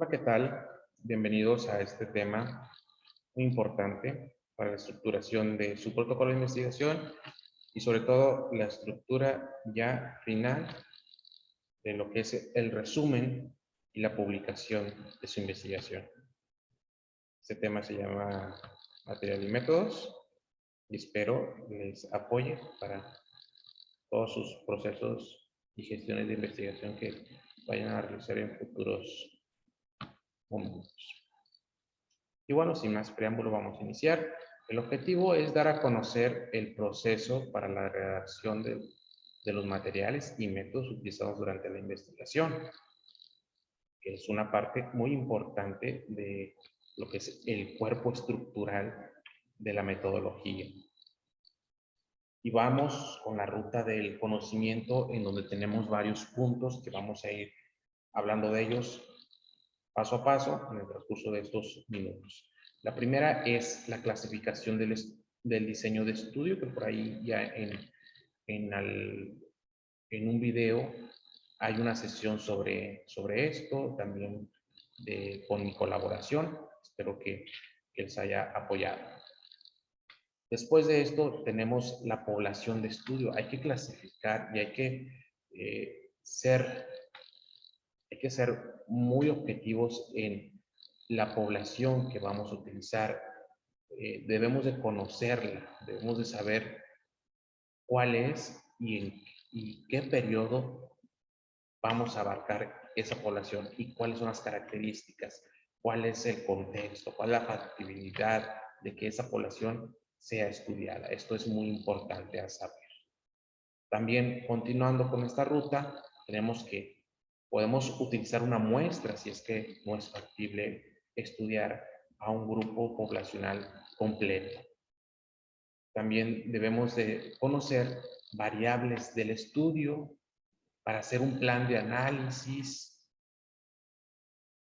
Hola, ¿qué tal? Bienvenidos a este tema muy importante para la estructuración de su protocolo de investigación y sobre todo la estructura ya final de lo que es el resumen y la publicación de su investigación. Este tema se llama material y métodos y espero les apoye para todos sus procesos y gestiones de investigación que vayan a realizar en futuros momentos. Y bueno, sin más preámbulo, vamos a iniciar. El objetivo es dar a conocer el proceso para la redacción de los materiales y métodos utilizados durante la investigación, que es una parte muy importante de lo que es el cuerpo estructural de la metodología. Y vamos con la ruta del conocimiento, en donde tenemos varios puntos que vamos a ir hablando de ellos paso a paso en el transcurso de estos minutos. La primera es la clasificación del diseño de estudio, que por ahí ya en un video hay una sesión sobre esto, también con mi colaboración. Espero que les haya apoyado. Después de esto tenemos la población de estudio. Hay que clasificar y hay que ser muy objetivos en la población que vamos a utilizar. Debemos de conocerla, debemos de saber cuál es y qué periodo vamos a abarcar esa población y cuáles son las características, cuál es el contexto, cuál es la factibilidad de que esa población sea estudiada. Esto es muy importante a saber. También, continuando con esta ruta, tenemos que podemos utilizar una muestra si es que no es factible estudiar a un grupo poblacional completo. También debemos de conocer variables del estudio para hacer un plan de análisis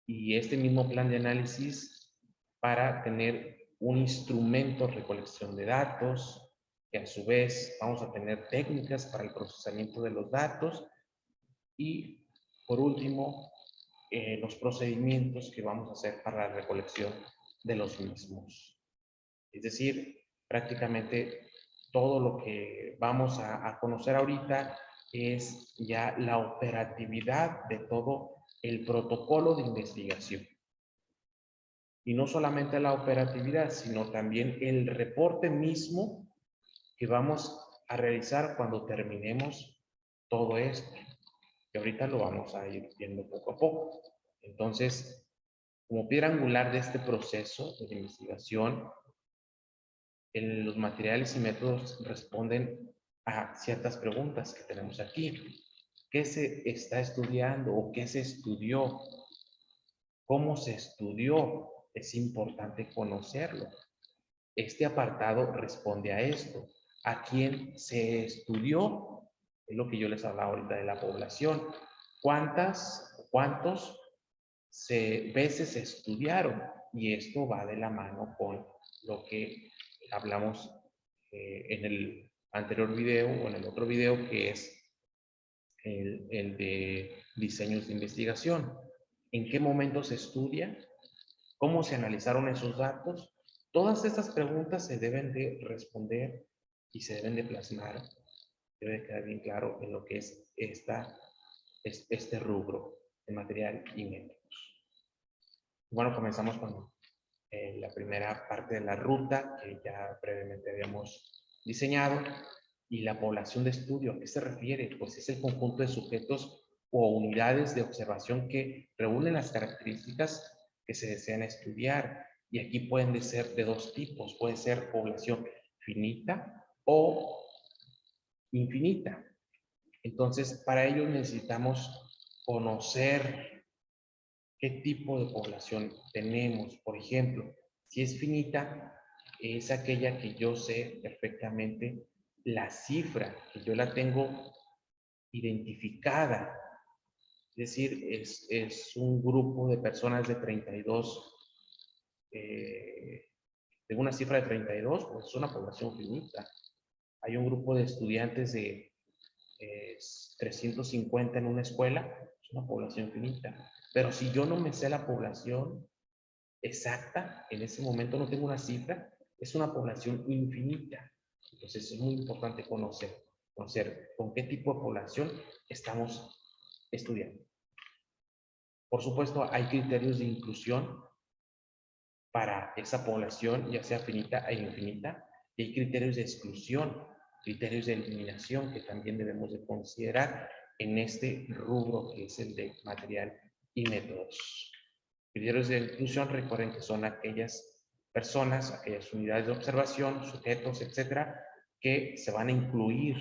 y este mismo plan de análisis para tener un instrumento de recolección de datos, que a su vez vamos a tener técnicas para el procesamiento de los datos y por último los procedimientos que vamos a hacer para la recolección de los mismos. Es decir, prácticamente todo lo que vamos a conocer ahorita es ya la operatividad de todo el protocolo de investigación. Y no solamente la operatividad, sino también el reporte mismo que vamos a realizar cuando terminemos todo esto. Que ahorita lo vamos a ir viendo poco a poco. Entonces, como piedra angular de este proceso de investigación, los materiales y métodos responden a ciertas preguntas que tenemos aquí. ¿Qué se está estudiando o qué se estudió? ¿Cómo se estudió? Es importante conocerlo. Este apartado responde a esto. ¿A quién se estudió? Es lo que yo les hablaba ahorita de la población. ¿Cuántos veces se estudiaron? Y esto va de la mano con lo que hablamos en el anterior video o en el otro video, que es el de diseños de investigación. ¿En qué momento se estudia? ¿Cómo se analizaron esos datos? Todas estas preguntas se deben de responder y se deben de plasmar. Debe quedar bien claro en lo que es este rubro de material y métodos. Bueno, comenzamos con la primera parte de la ruta que ya previamente habíamos diseñado. Y la población de estudio, ¿a qué se refiere? Pues es el conjunto de sujetos o unidades de observación que reúnen las características que se desean estudiar. Y aquí pueden ser de dos tipos. Puede ser población finita o infinita. Entonces, para ello necesitamos conocer qué tipo de población tenemos. Por ejemplo, si es finita, es aquella que yo sé perfectamente la cifra, que yo la tengo identificada. Es decir, es un grupo de personas de 32, de una cifra de 32, pues es una población finita. Hay un grupo de estudiantes de 350 en una escuela, Es una población finita. Pero si yo no me sé la población exacta, en ese momento no tengo una cifra, es una población infinita. Entonces es muy importante conocer con qué tipo de población estamos estudiando. Por supuesto, hay criterios de inclusión para esa población, ya sea finita e infinita, y hay criterios de exclusión, criterios de eliminación que también debemos de considerar en este rubro que es el de material y métodos. Criterios de inclusión, recuerden que son aquellas personas, aquellas unidades de observación, sujetos, etcétera, que se van a incluir,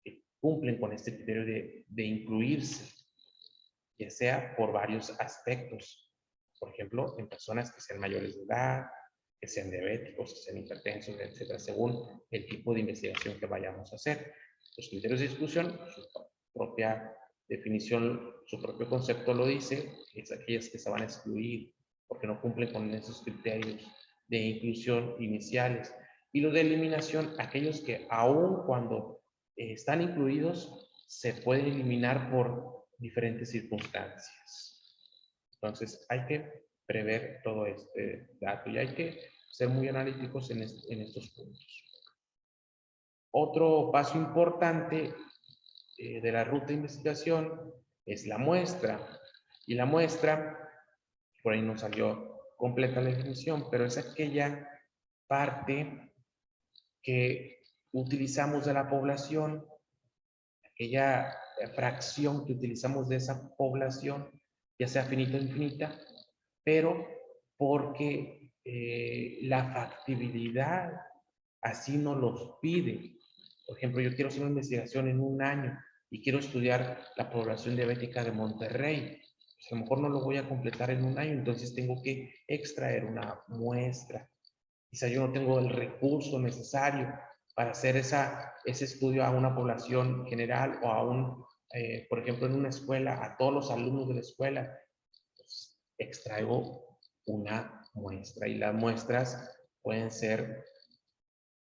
que cumplen con este criterio de incluirse, ya sea por varios aspectos. Por ejemplo, en personas que sean mayores de edad, que sean diabéticos, que sean hipertensos, etcétera, según el tipo de investigación que vayamos a hacer. Los criterios de exclusión, su propia definición, su propio concepto lo dice, es aquellas que se van a excluir porque no cumplen con esos criterios de inclusión iniciales. Y los de eliminación, aquellos que aun cuando están incluidos, se pueden eliminar por diferentes circunstancias. Entonces, hay que prever todo este dato y hay que ser muy analíticos en estos puntos. Otro paso importante de la ruta de investigación es la muestra. Y la muestra, por ahí no salió completa la definición, pero es aquella parte que utilizamos de la población, aquella fracción que utilizamos de esa población, ya sea finita o infinita, pero porque la factibilidad así nos los pide. Por ejemplo, yo quiero hacer una investigación en un año y quiero estudiar la población diabética de Monterrey. Pues a lo mejor no lo voy a completar en un año, entonces tengo que extraer una muestra. Quizá yo no tengo el recurso necesario para hacer ese estudio a una población general o a por ejemplo, en una escuela, a todos los alumnos de la escuela. Pues, extraigo una muestra y las muestras pueden ser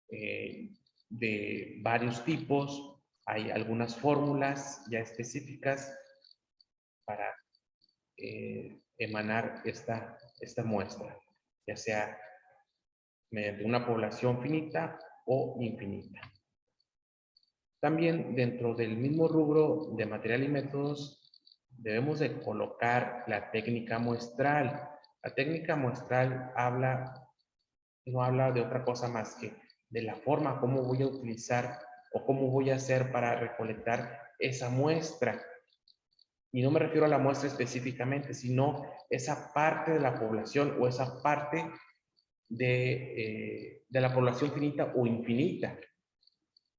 de varios tipos. Hay algunas fórmulas ya específicas para emanar esta muestra, ya sea mediante una población finita o infinita. También dentro del mismo rubro de material y métodos debemos de colocar la técnica muestral. La técnica muestral no habla de otra cosa más que de la forma como voy a utilizar o cómo voy a hacer para recolectar esa muestra. Y no me refiero a la muestra específicamente, sino esa parte de la población o esa parte de la población finita o infinita.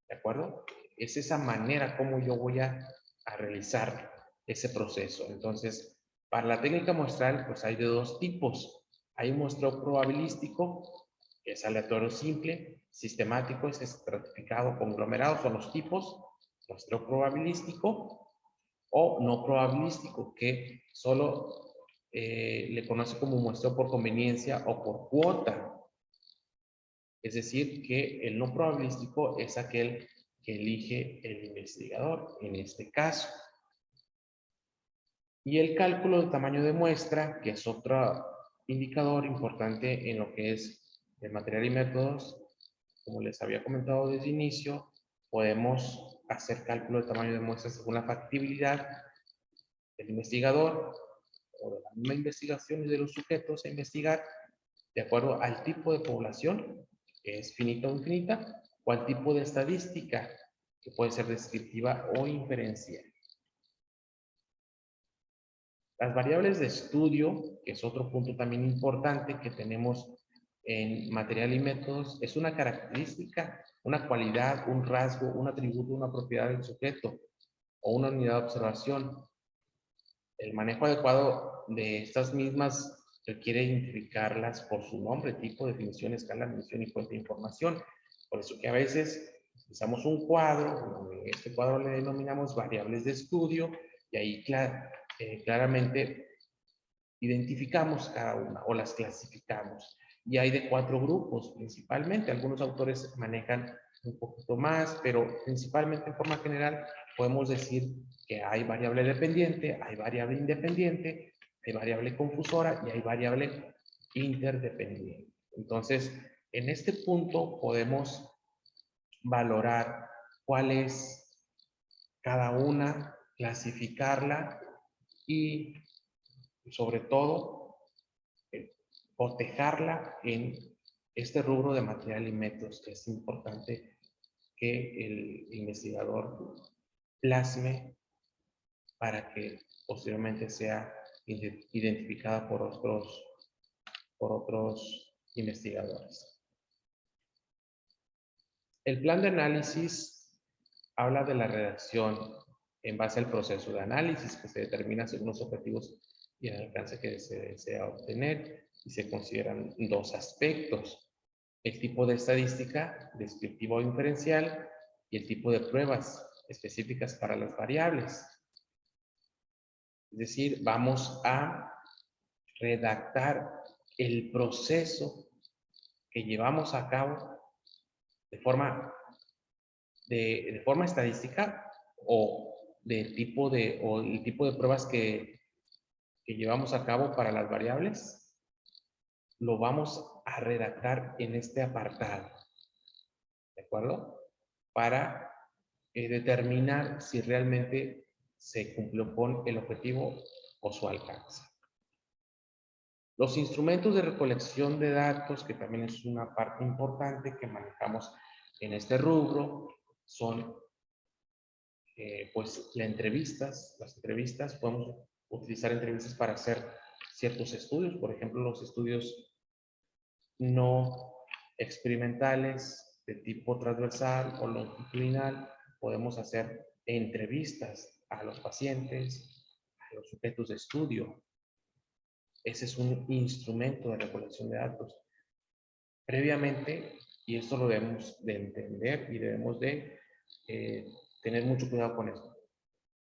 ¿De acuerdo? Es esa manera como yo voy a realizar ese proceso. Entonces, para la técnica muestral, pues hay de dos tipos. Hay un muestreo probabilístico, que es aleatorio simple, sistemático, es estratificado, conglomerado, son los tipos. Muestreo probabilístico o no probabilístico, que solo le conoce como muestreo por conveniencia o por cuota. Es decir, que el no probabilístico es aquel que elige el investigador, en este caso. Y el cálculo del tamaño de muestra, que es otro indicador importante en lo que es el material y métodos, como les había comentado desde el inicio, podemos hacer cálculo del tamaño de muestra según la factibilidad del investigador o de la misma investigación y de los sujetos a investigar, de acuerdo al tipo de población, que es finita o infinita, o al tipo de estadística, que puede ser descriptiva o inferencial. Las variables de estudio, que es otro punto también importante que tenemos en material y métodos, es una característica, una cualidad, un rasgo, un atributo, una propiedad del sujeto o una unidad de observación. El manejo adecuado de estas mismas requiere identificarlas por su nombre, tipo, definición, escala, medición y fuente de información. Por eso que a veces utilizamos un cuadro, este cuadro le denominamos variables de estudio, y ahí claramente identificamos cada una o las clasificamos. Y hay de 4 grupos principalmente. Algunos autores manejan un poquito más, pero principalmente en forma general podemos decir que hay variable dependiente, hay variable independiente, hay variable confusora y hay variable interdependiente. Entonces, en este punto podemos valorar cuál es cada una, clasificarla y sobre todo cotejarla en este rubro de material y métodos, que es importante que el investigador plasme para que posteriormente sea identificada por otros investigadores. El plan de análisis habla de la redacción en base al proceso de análisis que se determina según los objetivos y el alcance que se desea obtener, y se consideran dos aspectos: el tipo de estadística descriptiva o inferencial y el tipo de pruebas específicas para las variables. Es decir, vamos a redactar el proceso que llevamos a cabo de forma estadística, o el tipo de pruebas que llevamos a cabo para las variables, lo vamos a redactar en este apartado, ¿de acuerdo? Para determinar si realmente se cumplió con el objetivo o su alcance. Los instrumentos de recolección de datos, que también es una parte importante que manejamos en este rubro, son pues las entrevistas. Podemos utilizar entrevistas para hacer ciertos estudios, por ejemplo, los estudios no experimentales de tipo transversal o longitudinal. Podemos hacer entrevistas a los pacientes, a los sujetos de estudio. Ese es un instrumento de recolección de datos. Previamente, y esto lo debemos de entender y debemos de tener mucho cuidado con esto.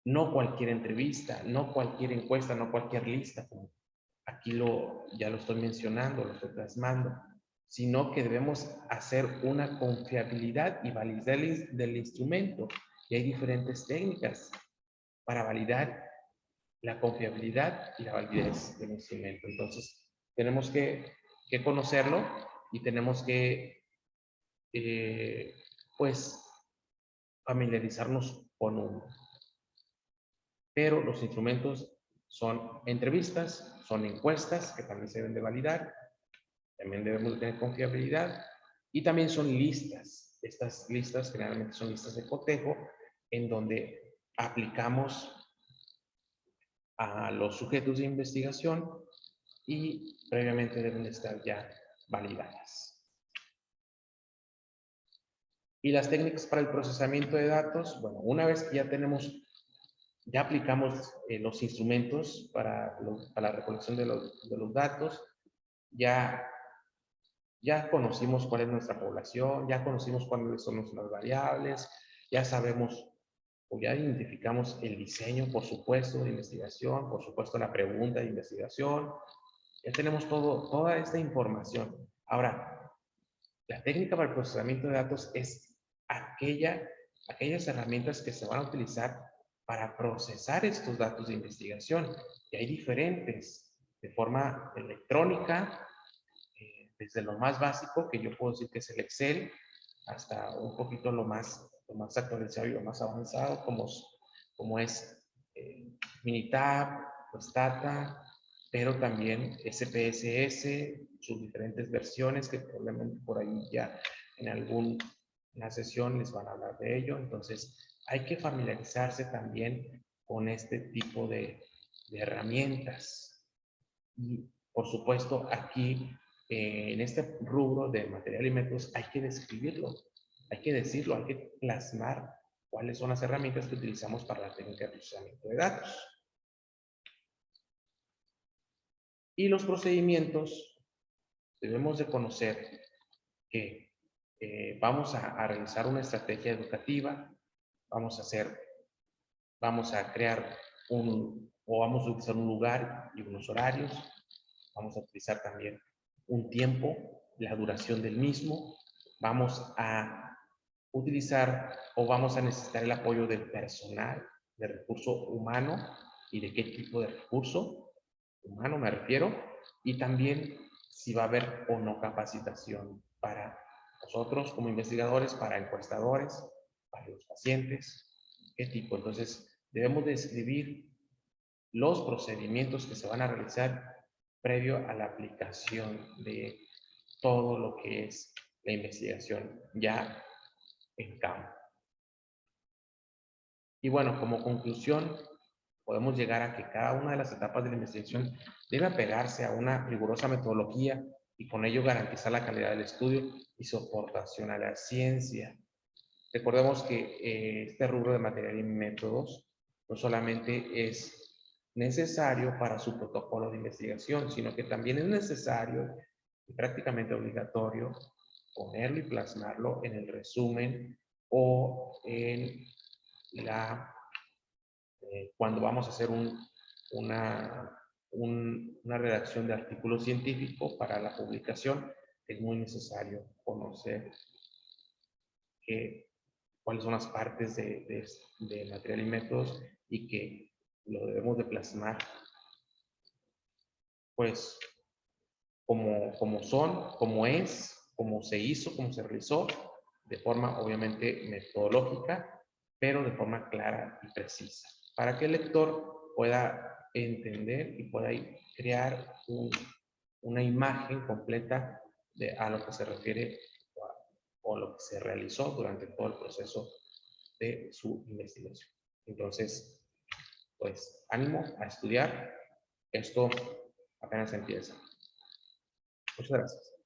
No cualquier entrevista, no cualquier encuesta, no cualquier lista, como aquí ya lo estoy mencionando, lo estoy plasmando, sino que debemos hacer una confiabilidad y validez del instrumento. Y hay diferentes técnicas para validar la confiabilidad y la validez del instrumento. Entonces, tenemos que conocerlo y tenemos que, pues, familiarizarnos con uno. Pero los instrumentos son entrevistas, son encuestas que también se deben de validar, también debemos de tener confiabilidad, y también son listas. Estas listas generalmente son listas de cotejo en donde aplicamos a los sujetos de investigación y previamente deben de estar ya validadas. Y las técnicas para el procesamiento de datos, bueno, una vez que ya aplicamos los instrumentos para la recolección de los datos, ya conocimos cuál es nuestra población, ya conocimos cuáles son nuestras variables, ya sabemos o ya identificamos el diseño, por supuesto, de investigación, por supuesto la pregunta de investigación, ya tenemos toda esta información. Ahora, la técnica para el procesamiento de datos es aquellas herramientas que se van a utilizar para procesar estos datos de investigación. Y hay diferentes, de forma electrónica, desde lo más básico, que yo puedo decir que es el Excel, hasta un poquito lo más actualizado y lo más avanzado, como es Minitab, Stata, pero también SPSS, sus diferentes versiones, que probablemente por ahí ya en alguna sesión les van a hablar de ello. Entonces, hay que familiarizarse también con este tipo de herramientas. Y, por supuesto, aquí, en este rubro de material y métodos, hay que describirlo, hay que decirlo, hay que plasmar cuáles son las herramientas que utilizamos para la técnica de procesamiento de datos. Y los procedimientos, debemos de conocer que vamos a realizar una estrategia educativa, vamos a crear vamos a utilizar un lugar y unos horarios, vamos a utilizar también un tiempo, la duración del mismo, vamos a utilizar o vamos a necesitar el apoyo del personal, de recurso humano y de qué tipo de recurso humano me refiero, y también si va a haber o no capacitación para nosotros como investigadores, para encuestadores, para los pacientes, qué tipo. Entonces, debemos describir los procedimientos que se van a realizar previo a la aplicación de todo lo que es la investigación ya en campo. Y bueno, como conclusión, podemos llegar a que cada una de las etapas de la investigación debe apegarse a una rigurosa metodología y con ello garantizar la calidad del estudio y su aportación a la ciencia. Recordemos que este rubro de material y métodos no solamente es necesario para su protocolo de investigación, sino que también es necesario y prácticamente obligatorio ponerlo y plasmarlo en el resumen o en la cuando vamos a hacer una redacción de artículo científico para la publicación, es muy necesario conocer cuáles son las partes de material y métodos y que lo debemos de plasmar, pues, como son, como es, como se hizo, como se realizó, de forma obviamente metodológica, pero de forma clara y precisa, para que el lector pueda entender y pueda crear una imagen completa a lo que se refiere o lo que se realizó durante todo el proceso de su investigación. Entonces, pues ánimo a estudiar. Esto apenas empieza. Muchas gracias.